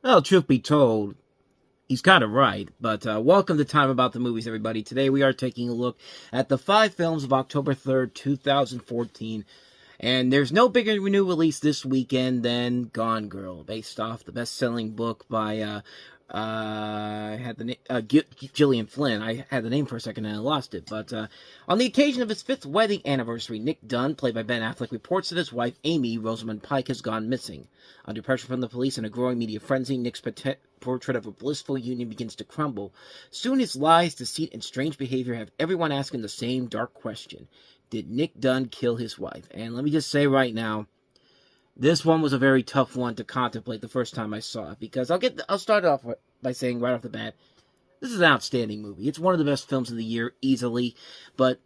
Well, truth be told, he's kind of right. But welcome to Time About the Movies, everybody. Today we are taking a look at the 5 films of October 3rd, 2014. And there's no bigger new release this weekend than Gone Girl, based off the best-selling book by I had the name Gillian Flynn. I had the name for a second and I lost it. But on the occasion of his 5th wedding anniversary, Nick Dunn, played by Ben Affleck, reports that his wife Amy Rosamund Pike has gone missing. Under pressure from the police and a growing media frenzy, Nick's portrait of a blissful union begins to crumble. Soon his lies, deceit, and strange behavior have everyone asking the same dark question: did Nick Dunn kill his wife? And let me just say right now, this one was a very tough one to contemplate the first time I saw it, because I'll start off by saying right off the bat, this is an outstanding movie. It's one of the best films of the year, easily, but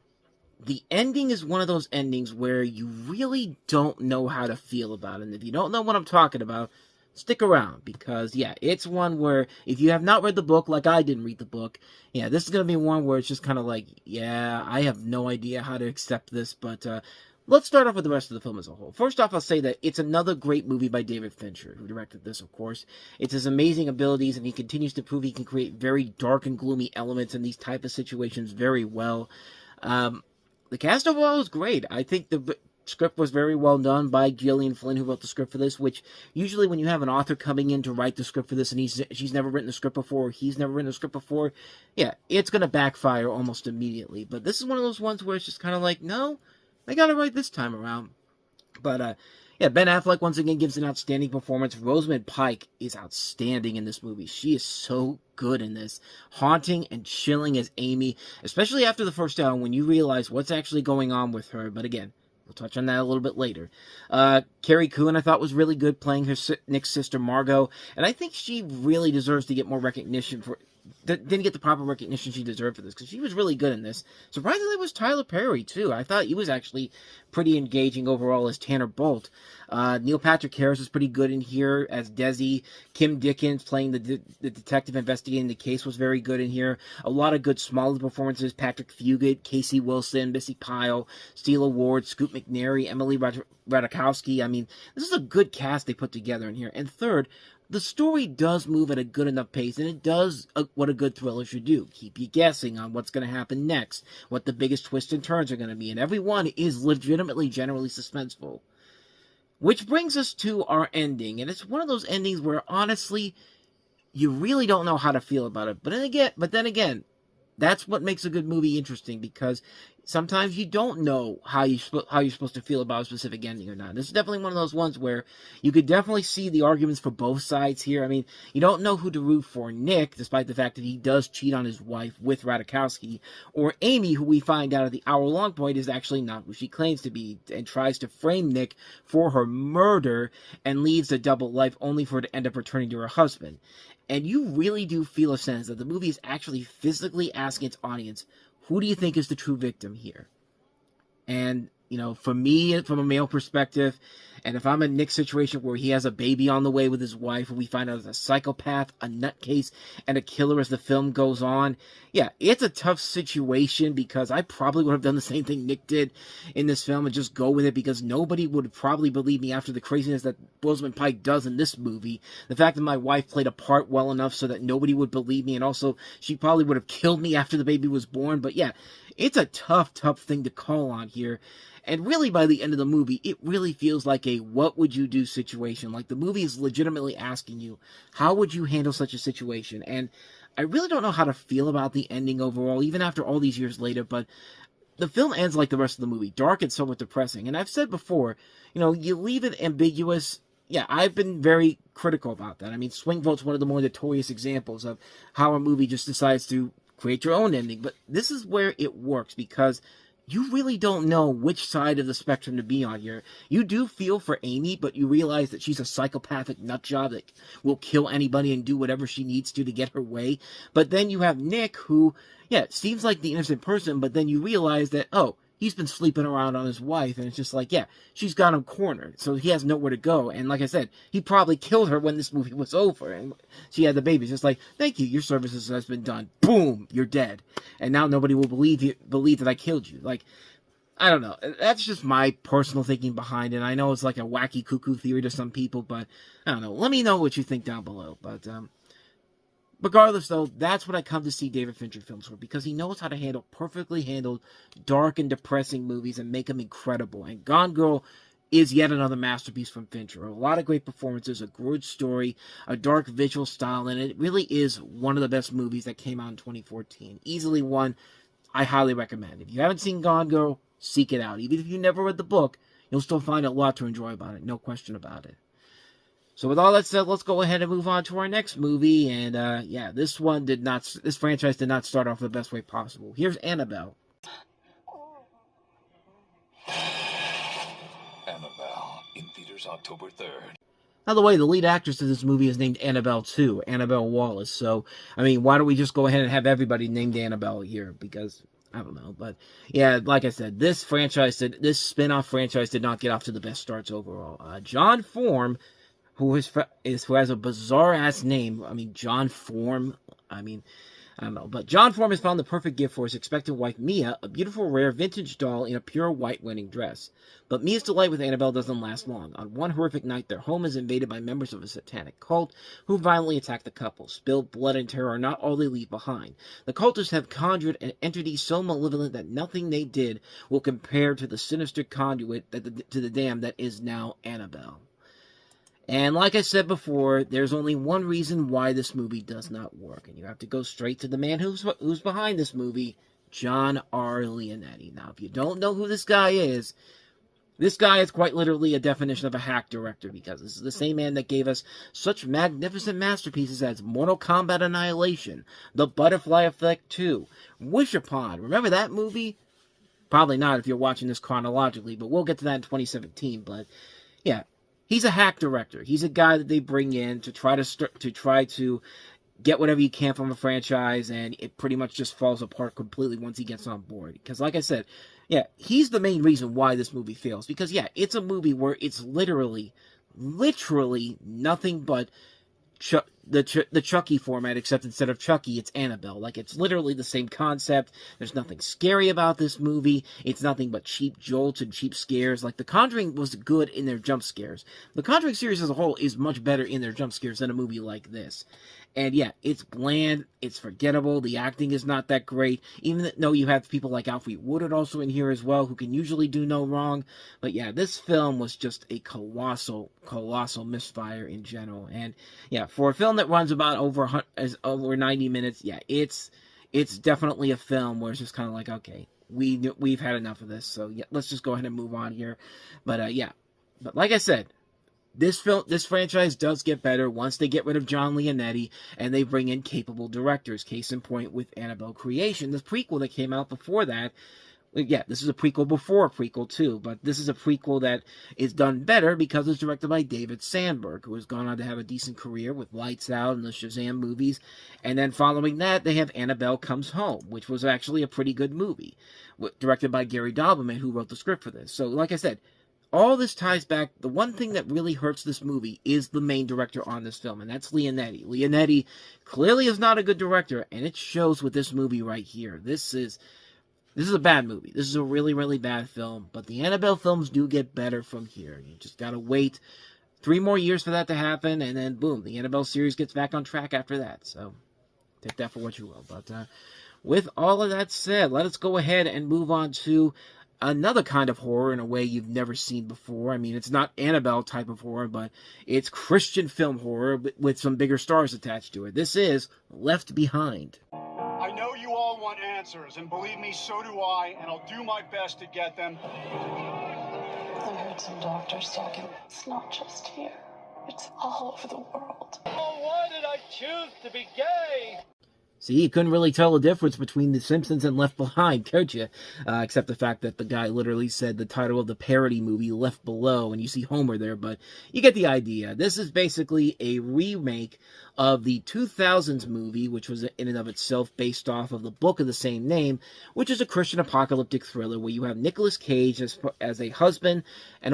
the ending is one of those endings where you really don't know how to feel about it. And if you don't know what I'm talking about, stick around, because, yeah, it's one where, if you have not read the book, like I didn't read the book, yeah, this is going to be one where it's just kind of like, yeah, I have no idea how to accept this, but, let's start off with the rest of the film as a whole. First off, I'll say that it's another great movie by David Fincher, who directed this, of course. It's his amazing abilities, and he continues to prove he can create very dark and gloomy elements in these type of situations very well. The cast overall is great. I think the script was very well done by Gillian Flynn, who wrote the script for this, which usually when you have an author coming in to write the script for this and she's never written the script before, or he's never written a script before, yeah, it's going to backfire almost immediately. But this is one of those ones where it's just kind of like, no, I got it right this time around. But, yeah, Ben Affleck once again gives an outstanding performance. Rosamund Pike is outstanding in this movie. She is so good in this. Haunting and chilling as Amy, especially after the first hour when you realize what's actually going on with her. But again, we'll touch on that a little bit later. Carrie Coon, I thought, was really good playing Nick's sister, Margot. And I think she really deserves to get more recognition for... Didn't get the proper recognition she deserved for this, because she was really good in this. Surprisingly, was Tyler Perry, too. I thought he was actually pretty engaging overall as Tanner Bolt. Neil Patrick Harris was pretty good in here as Desi. Kim Dickens, playing the detective investigating the case, was very good in here. A lot of good smaller performances. Patrick Fugit, Casey Wilson, Missy Pyle, Steele Ward, Scoot McNairy, Emily Ratajkowski. I mean, this is a good cast they put together in here. And third, the story does move at a good enough pace, and it does what a good thriller should do. Keep you guessing on what's going to happen next, what the biggest twists and turns are going to be, and every one is legitimately generally suspenseful. Which brings us to our ending, and it's one of those endings where, honestly, you really don't know how to feel about it. But then again, that's what makes a good movie interesting, because sometimes you don't know how you're supposed to feel about a specific ending or not. This is definitely one of those ones where you could definitely see the arguments for both sides here. I mean, you don't know who to root for: Nick, despite the fact that he does cheat on his wife with Ratajkowski, or Amy, who we find out at the hour-long point is actually not who she claims to be, and tries to frame Nick for her murder and leads a double life only for her to end up returning to her husband. And you really do feel a sense that the movie is actually physically asking its audience, who do you think is the true victim here? And, you know, for me, from a male perspective, and if I'm in Nick's situation where he has a baby on the way with his wife, and we find out as a psychopath, a nutcase, and a killer as the film goes on, yeah, it's a tough situation, because I probably would have done the same thing Nick did in this film and just go with it, because nobody would probably believe me after the craziness that Rosamund Pike does in this movie. The fact that my wife played a part well enough so that nobody would believe me, and also she probably would have killed me after the baby was born. But yeah, it's a tough thing to call on here. And really, by the end of the movie, it really feels like a what would you do situation. Like, the movie is legitimately asking you, how would you handle such a situation? And I really don't know how to feel about the ending overall, even after all these years later, but the film ends like the rest of the movie, dark and somewhat depressing. And I've said before, you know, you leave it ambiguous. Yeah, I've been very critical about that. I mean, Swing Vote's one of the more notorious examples of how a movie just decides to create your own ending. But this is where it works, because you really don't know which side of the spectrum to be on here. You do feel for Amy, but you realize that she's a psychopathic nutjob that will kill anybody and do whatever she needs to get her way. But then you have Nick, who, yeah, seems like the innocent person, but then you realize that, oh, he's been sleeping around on his wife, and it's just like, yeah, she's got him cornered, so he has nowhere to go. And like I said, he probably killed her when this movie was over, and she had the baby. It's just like, thank you, your services has been done. Boom, you're dead. And now nobody will believe that I killed you. Like, I don't know. That's just my personal thinking behind it. I know it's like a wacky cuckoo theory to some people, but I don't know. Let me know what you think down below. But regardless, though, that's what I come to see David Fincher films for, because he knows how to perfectly handle dark and depressing movies and make them incredible. And Gone Girl is yet another masterpiece from Fincher. A lot of great performances, a good story, a dark visual style, and it really is one of the best movies that came out in 2014. Easily one I highly recommend. If you haven't seen Gone Girl, seek it out. Even if you never read the book, you'll still find a lot to enjoy about it. No question about it. So with all that said, let's go ahead and move on to our next movie. And yeah, this franchise did not start off the best way possible. Here's Annabelle. Annabelle, in theaters October 3rd. By the way, the lead actress of this movie is named Annabelle too, Annabelle Wallis. So, I mean, why don't we just go ahead and have everybody named Annabelle here? Because, I don't know. But, yeah, like I said, this spin-off franchise did not get off to the best starts overall. John Form, who has a bizarre-ass name. I mean, John Form. I don't know. But John Form has found the perfect gift for his expected wife, Mia, a beautiful, rare, vintage doll in a pure white wedding dress. But Mia's delight with Annabelle doesn't last long. On one horrific night, their home is invaded by members of a satanic cult who violently attack the couple. Spilled blood and terror are not all they leave behind. The cultists have conjured an entity so malevolent that nothing they did will compare to the sinister conduit to the dam that is now Annabelle. And like I said before, there's only one reason why this movie does not work. And you have to go straight to the man who's behind this movie, John R. Leonetti. Now, if you don't know who this guy is quite literally a definition of a hack director, because this is the same man that gave us such magnificent masterpieces as Mortal Kombat Annihilation, The Butterfly Effect 2, Wish Upon. Remember that movie? Probably not if you're watching this chronologically, but we'll get to that in 2017. But, yeah. He's a hack director. He's a guy that they bring in to try to get whatever he can from a franchise, and it pretty much just falls apart completely once he gets on board. Because, like I said, yeah, he's the main reason why this movie fails. Because, yeah, it's a movie where it's literally nothing but the Chucky format, except instead of Chucky, it's Annabelle. Like, it's literally the same concept. There's nothing scary about this movie. It's nothing but cheap jolts and cheap scares. Like, The Conjuring was good in their jump scares. The Conjuring series as a whole is much better in their jump scares than a movie like this. And yeah, it's bland, it's forgettable, the acting is not that great, even though you have people like Alfre Woodard also in here as well, who can usually do no wrong. But yeah, this film was just a colossal misfire in general. And yeah, for a film that runs about over 90 minutes, yeah, it's definitely a film where it's just kind of like, okay, we've had enough of this, so yeah, let's just go ahead and move on here. But yeah, but like I said, this franchise does get better once they get rid of John Leonetti and they bring in capable directors. Case in point with Annabelle Creation, the prequel that came out before that. Yeah, this is a prequel before a prequel too, but this is a prequel that is done better because it's directed by David Sandberg, who has gone on to have a decent career with Lights Out and the Shazam movies. And then following that, they have Annabelle Comes Home, which was actually a pretty good movie, directed by Gary Doberman, who wrote the script for this. So, like I said, all this ties back. The one thing that really hurts this movie is the main director on this film, and that's Leonetti. Leonetti clearly is not a good director, and it shows with this movie right here. This is a bad movie. This is a really, really bad film, but the Annabelle films do get better from here. You just gotta wait 3 more years for that to happen, and then boom, the Annabelle series gets back on track after that. So, take that for what you will. But with all of that said, let us go ahead and move on to another kind of horror in a way you've never seen before. I mean, it's not Annabelle type of horror, but it's Christian film horror with some bigger stars attached to it. This is Left Behind. I know you all want answers, and believe me, so do I, and I'll do my best to get them. I heard some doctors talking. It's not just here. It's all over the world. Oh, why did I choose to be gay? See, you couldn't really tell the difference between The Simpsons and Left Behind, could you? Except the fact that the guy literally said the title of the parody movie, Left Below, and you see Homer there, but you get the idea. This is basically a remake of the 2000s movie, which was in and of itself based off of the book of the same name, which is a Christian apocalyptic thriller where you have Nicolas Cage as a husband and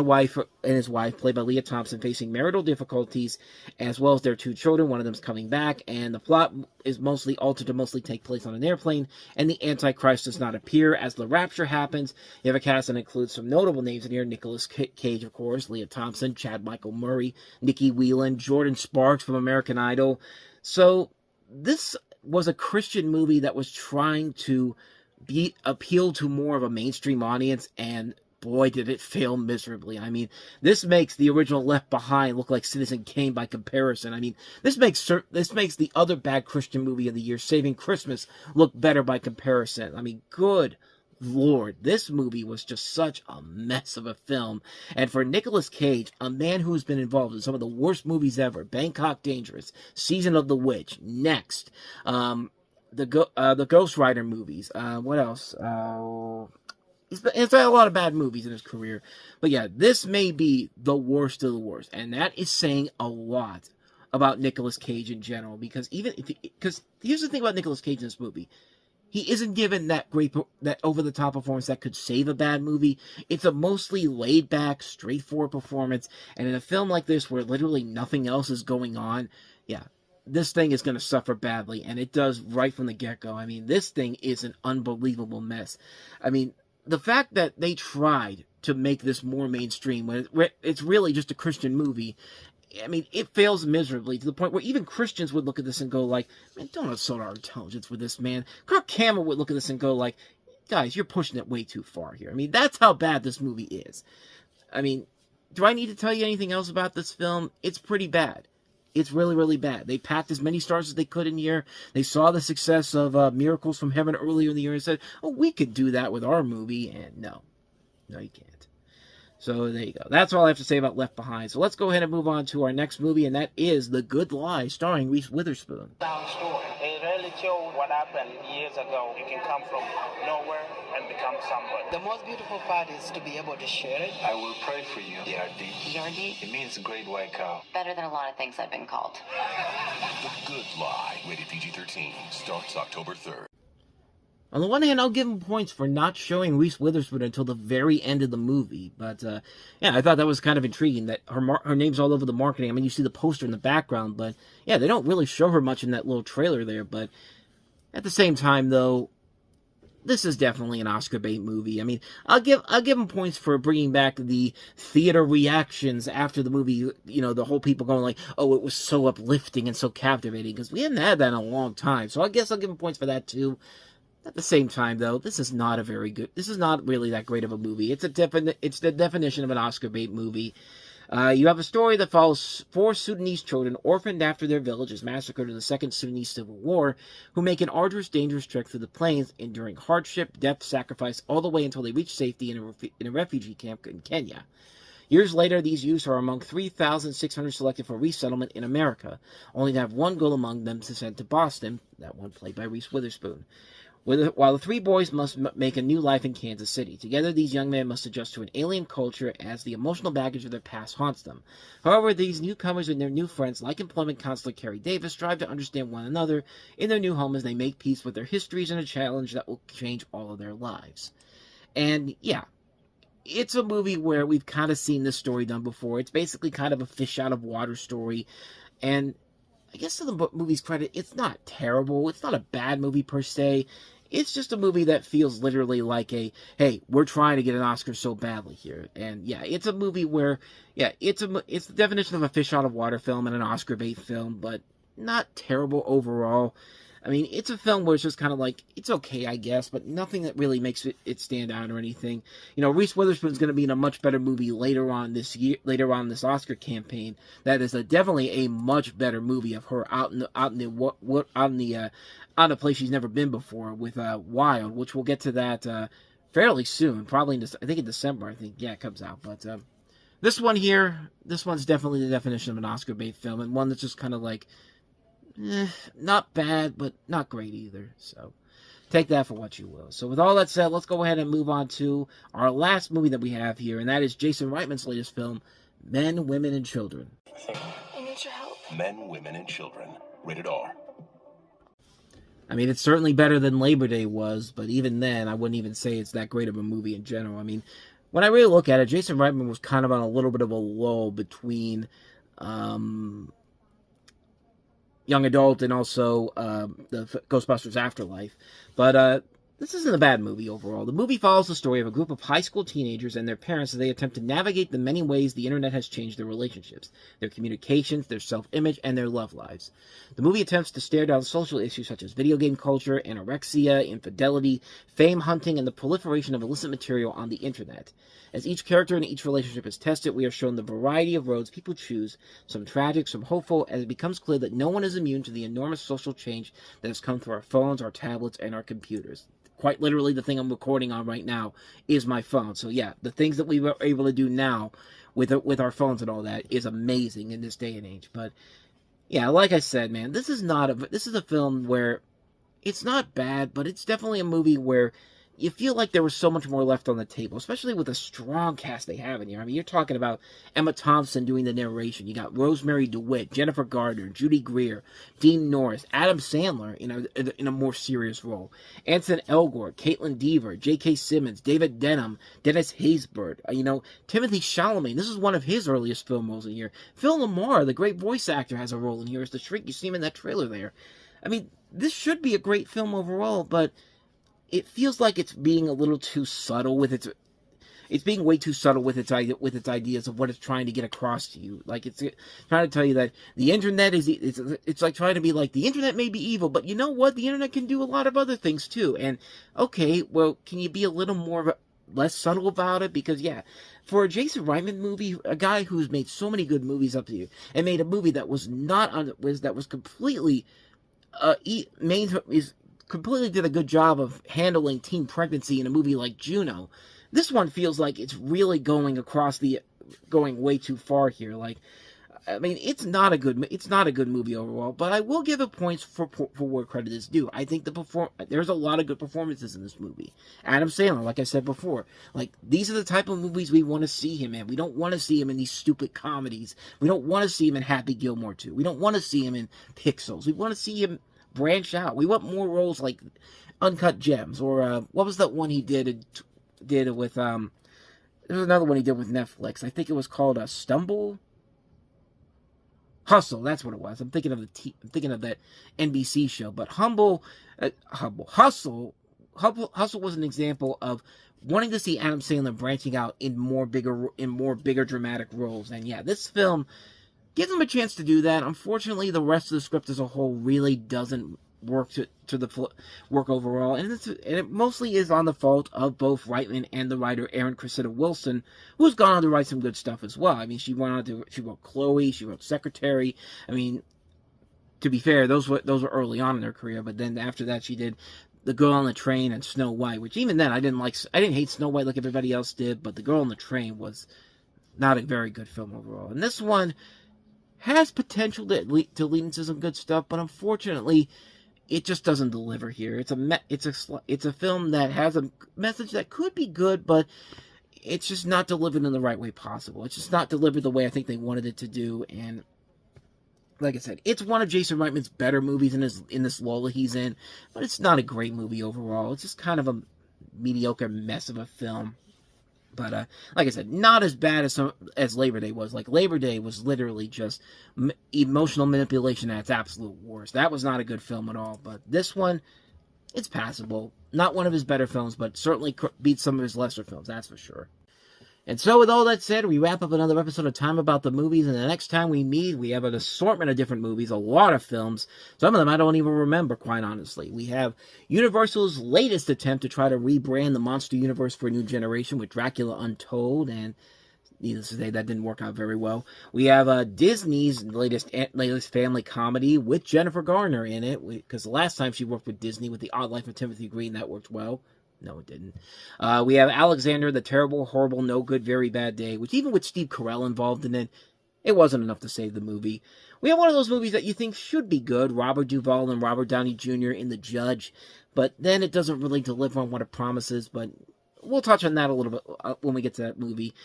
his wife, played by Leah Thompson, facing marital difficulties, as well as their 2 children. One of them's coming back, and the plot is mostly altered altered to mostly take place on an airplane, and the Antichrist does not appear as the rapture happens. You have a cast that includes some notable names in here: Nicolas Cage, of course, Leah Thompson, Chad Michael Murray, Nikki Whelan, Jordan Sparks from American Idol. So this was a Christian movie that was trying to appeal to more of a mainstream audience, and boy, did it fail miserably. I mean, this makes the original Left Behind look like Citizen Kane by comparison. I mean, this makes the other bad Christian movie of the year, Saving Christmas, look better by comparison. I mean, good Lord, this movie was just such a mess of a film. And for Nicolas Cage, a man who's been involved in some of the worst movies ever, Bangkok Dangerous, Season of the Witch, Next, the Ghost Rider movies, what else? He's had a lot of bad movies in his career. But yeah, this may be the worst of the worst. And that is saying a lot about Nicolas Cage in general. Because here's the thing about Nicolas Cage in this movie. He isn't given that over-the-top performance that could save a bad movie. It's a mostly laid-back, straightforward performance. And in a film like this, where literally nothing else is going on, yeah, this thing is going to suffer badly. And it does right from the get-go. I mean, this thing is an unbelievable mess. I mean, the fact that they tried to make this more mainstream, when it's really just a Christian movie, I mean, it fails miserably, to the point where even Christians would look at this and go like, man, don't insult our intelligence with this, man. Kirk Cameron would look at this and go like, guys, you're pushing it way too far here. I mean, that's how bad this movie is. I mean, do I need to tell you anything else about this film? It's pretty bad. It's really, really bad. They packed as many stars as they could in here. They saw the success of Miracles from Heaven earlier in the year and said, oh, we could do that with our movie. And no, you can't. So there you go. That's all I have to say about Left Behind. So let's go ahead and move on to our next movie, and that is The Good Lie, starring Reese Witherspoon. Down story. It really shows what happened years ago. You can come from nowhere and become somebody. The most beautiful part is to be able to share it. I will pray for you, Yardi. Yardi? It means great white cow. Better than a lot of things I've been called. The Good Lie, rated PG-13, starts October 3rd. On the one hand, I'll give him points for not showing Reese Witherspoon until the very end of the movie. But, yeah, I thought that was kind of intriguing, that her name's all over the marketing. I mean, you see the poster in the background, but, yeah, they don't really show her much in that little trailer there. But at the same time, though, this is definitely an Oscar bait movie. I mean, I'll give him points for bringing back the theater reactions after the movie, you know, the whole people going like, oh, it was so uplifting and so captivating, because we haven't had that in a long time. So I guess I'll give him points for that, too. At the same time, though, this is not really that great of a movie. It's the definition of an Oscar bait movie. You have a story that follows 4 Sudanese children orphaned after their village is massacred in the Second Sudanese Civil War, who make an arduous, dangerous trek through the plains, enduring hardship, death, sacrifice, all the way until they reach safety in a refugee camp in Kenya. Years later, these youths are among 3,600 selected for resettlement in America, only to have one girl among them to send to Boston, that one played by Reese Witherspoon. While the 3 boys must make a new life in Kansas City. Together, these young men must adjust to an alien culture as the emotional baggage of their past haunts them. However, these newcomers and their new friends, like employment counselor Carrie Davis, strive to understand one another in their new home as they make peace with their histories and a challenge that will change all of their lives. And, yeah, it's a movie where we've kind of seen this story done before. It's basically kind of a fish-out-of-water story, and I guess to the movie's credit, it's not terrible. It's not a bad movie per se. It's just a movie that feels literally like hey, we're trying to get an Oscar so badly here. And yeah, it's a movie where, yeah, it's the definition of a fish out of water film and an Oscar bait film, but not terrible overall. I mean, it's a film where it's just kind of like, it's okay, I guess, but nothing that really makes it stand out or anything. You know, Reese Witherspoon's going to be in a much better movie later on this Oscar campaign. That is definitely a much better movie of her out in a place she's never been before with Wild, which we'll get to that fairly soon, probably in December. I think, yeah, it comes out. But this one's definitely the definition of an Oscar bait film, and one that's just kind of like, not bad, but not great either. So take that for what you will. So with all that said, let's go ahead and move on to our last movie that we have here, and that is Jason Reitman's latest film, Men, Women, and Children. I need your help. Men, Women, and Children, rated R. I mean, it's certainly better than Labor Day was, but even then, I wouldn't even say it's that great of a movie in general. I mean, when I really look at it, Jason Reitman was kind of on a little bit of a lull between, young adult and also the Ghostbusters Afterlife. But this isn't a bad movie overall. The movie follows the story of a group of high school teenagers and their parents as they attempt to navigate the many ways the internet has changed their relationships, their communications, their self-image, and their love lives. The movie attempts to stare down social issues such as video game culture, anorexia, infidelity, fame hunting, and the proliferation of illicit material on the internet. As each character and each relationship is tested, we are shown the variety of roads people choose, some tragic, some hopeful, as it becomes clear that no one is immune to the enormous social change that has come through our phones, our tablets, and our computers. Quite literally, the thing I'm recording on right now is my phone. So yeah, the things that we were able to do now with our phones and all that is amazing in this day and age. But yeah, like I said, man, this is a film where it's not bad, but it's definitely a movie where you feel like there was so much more left on the table, especially with the strong cast they have in here. I mean, you're talking about Emma Thompson doing the narration. You got Rosemary DeWitt, Jennifer Gardner, Judy Greer, Dean Norris, Adam Sandler in a more serious role, Anson Elgort, Caitlin Dever, J.K. Simmons, David Denham, Dennis Haysbert, Timothy Chalamet. This is one of his earliest film roles in here. Phil LaMarr, the great voice actor, has a role in here as the shrink. You see him in that trailer there. I mean, this should be a great film overall, but it feels like it's being a little too subtle with it's being way too subtle with its ideas of what it's trying to get across to you. Like, it's trying to tell you that the internet it's like trying to be like, the internet may be evil, but you know what? The internet can do a lot of other things too. And okay, well, can you be a little more less subtle about it? Because yeah, for a Jason Reitman movie, a guy who's made so many good movies up to you and made a movie that was completely completely did a good job of handling teen pregnancy in a movie like Juno. This one feels like it's really going way too far here. Like, I mean, it's not a good movie overall, but I will give it points for where credit is due. I think there's a lot of good performances in this movie. Adam Sandler, like I said before, like, these are the type of movies we want to see him in. We don't want to see him in these stupid comedies. We don't want to see him in Happy Gilmore 2. We don't want to see him in Pixels. We want to see him branch out. We want more roles like Uncut Gems, or what was that one he did with there was another one he did with Netflix. I think it was called Hustle. That's what it was. I'm thinking of that NBC show. But Hustle was an example of wanting to see Adam Sandler branching out in more bigger dramatic roles. And yeah, this film gives him a chance to do that. Unfortunately, the rest of the script as a whole really doesn't work work overall, and it mostly is on the fault of both Reitman and the writer Erin Cressida Wilson, who's gone on to write some good stuff as well. I mean, she wrote Chloe, she wrote Secretary. I mean, to be fair, those were early on in her career, but then after that she did The Girl on the Train and Snow White, which even then I didn't hate Snow White like everybody else did, but The Girl on the Train was not a very good film overall. And this one has potential to lead into some good stuff, but unfortunately, it just doesn't deliver here. It's a film that has a message that could be good, but it's just not delivered in the right way possible. It's just not delivered the way I think they wanted it to do. And like I said, it's one of Jason Reitman's better movies in this lull that he's in, but it's not a great movie overall. It's just kind of a mediocre mess of a film. But like I said, not as bad as Labor Day was. Like, Labor Day was literally just emotional manipulation at its absolute worst. That was not a good film at all. But this one, it's passable. Not one of his better films, but certainly beats some of his lesser films, that's for sure. And so with all that said, we wrap up another episode of Time About the Movies, and the next time we meet, we have an assortment of different movies, a lot of films. Some of them I don't even remember, quite honestly. We have Universal's latest attempt to try to rebrand the monster universe for a new generation with Dracula Untold, and needless to say, that didn't work out very well. We have Disney's latest family comedy with Jennifer Garner in it, because the last time she worked with Disney with The Odd Life of Timothy Green, that worked well. No, it didn't. We have Alexander, the Terrible, Horrible, No Good, Very Bad Day, which even with Steve Carell involved in it, it wasn't enough to save the movie. We have one of those movies that you think should be good, Robert Duvall and Robert Downey Jr. in The Judge, but then it doesn't really deliver on what it promises, but we'll touch on that a little bit when we get to that movie.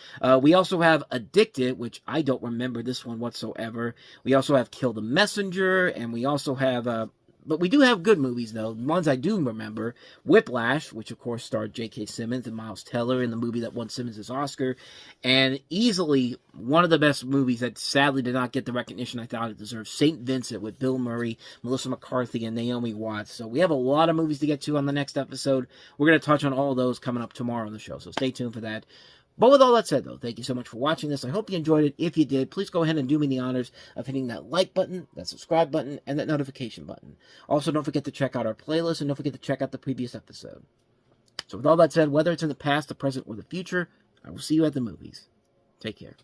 We also have Addicted, which I don't remember this one whatsoever. We also have Kill the Messenger, and we also have But we do have good movies, though. Ones I do remember. Whiplash, which of course starred J.K. Simmons and Miles Teller in the movie that won Simmons his Oscar. And easily one of the best movies that sadly did not get the recognition I thought it deserved. St. Vincent with Bill Murray, Melissa McCarthy, and Naomi Watts. So we have a lot of movies to get to on the next episode. We're going to touch on all of those coming up tomorrow on the show. So stay tuned for that. But with all that said, though, thank you so much for watching this. I hope you enjoyed it. If you did, please go ahead and do me the honors of hitting that like button, that subscribe button, and that notification button. Also, don't forget to check out our playlist, and don't forget to check out the previous episode. So with all that said, whether it's in the past, the present, or the future, I will see you at the movies. Take care.